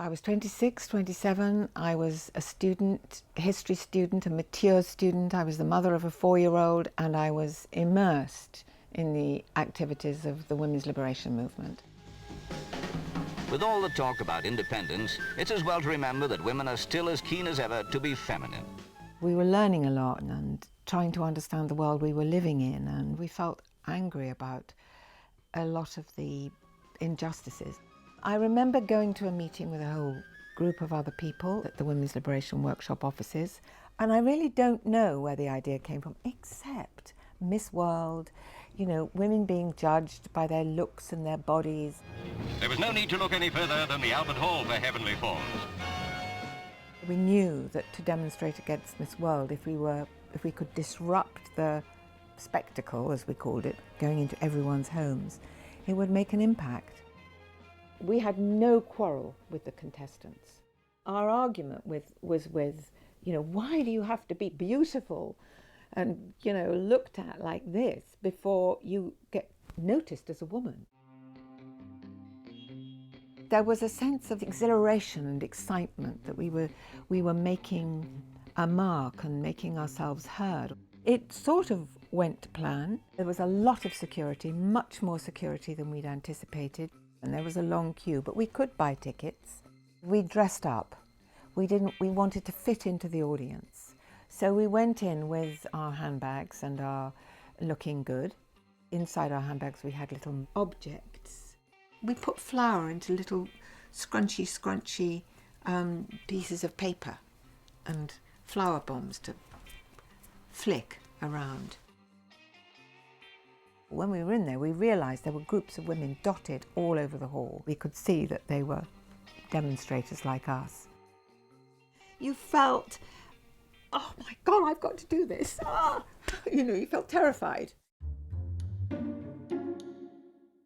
I was 26, 27. I was a student, a history student, a mature student. I was the mother of a 4-year-old, and I was immersed in the activities of the women's liberation movement. With all the talk about independence, it's as well to remember that women are still as keen as ever to be feminine. We were learning a lot and trying to understand the world we were living in, and we felt angry about a lot of the injustices. I remember going to a meeting with a whole group of other people at the Women's Liberation Workshop offices, and I really don't know where the idea came from, except Miss World, you know, women being judged by their looks and their bodies. There was no need to look any further than the Albert Hall for heavenly forms. We knew that to demonstrate against Miss World, if we could disrupt the spectacle, as we called it, going into everyone's homes, it would make an impact. We had no quarrel with the contestants. Our argument was with, you know, why do you have to be beautiful and, you know, looked at like this before you get noticed as a woman? There was a sense of exhilaration and excitement that we were making a mark and making ourselves heard. It sort of went to plan. There was a lot of security, much more security than we'd anticipated. And there was a long queue, but we could buy tickets. We dressed up. We wanted to fit into the audience. So we went in with our handbags and our looking good. Inside our handbags we had little objects. We put flour into little scrunchy pieces of paper and flour bombs to flick around. When we were in there, we realised there were groups of women dotted all over the hall. We could see that they were demonstrators like us. You felt, oh my God, I've got to do this. Ah! You know, you felt terrified.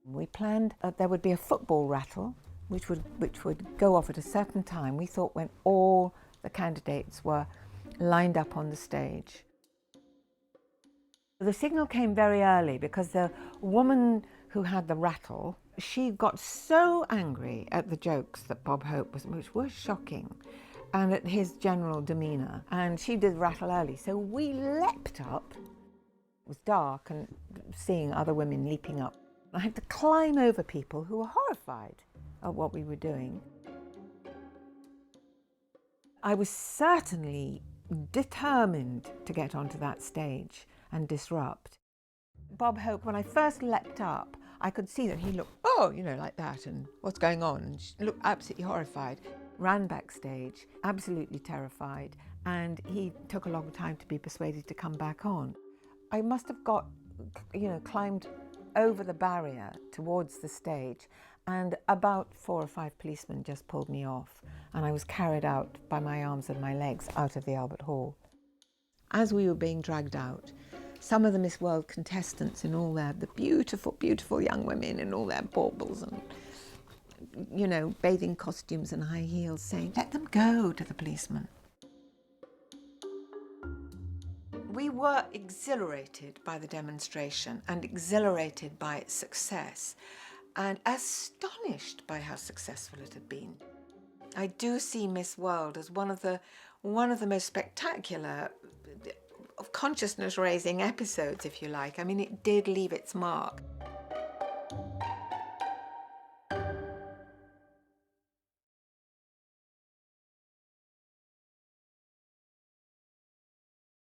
We planned that there would be a football rattle, which would go off at a certain time, we thought, when all the candidates were lined up on the stage. The signal came very early because the woman who had the rattle, she got so angry at the jokes that Bob Hope was, which were shocking, and at his general demeanour, and she did rattle early. So we leapt up. It was dark, and seeing other women leaping up. I had to climb over people who were horrified at what we were doing. I was certainly determined to get onto that stage and disrupt. Bob Hope, when I first leapt up, I could see that he looked, oh, you know, like that, and what's going on? And she looked absolutely horrified. Ran backstage, absolutely terrified, and he took a long time to be persuaded to come back on. I must have got, you know, climbed over the barrier towards the stage, and about 4 or 5 policemen just pulled me off, and I was carried out by my arms and my legs out of the Albert Hall. As we were being dragged out, some of the Miss World contestants in all the beautiful, beautiful young women in all their baubles and, you know, bathing costumes and high heels saying, let them go, to the policeman. We were exhilarated by the demonstration and exhilarated by its success and astonished by how successful it had been. I do see Miss World as one of the most spectacular of consciousness-raising episodes, if you like. I mean, it did leave its mark.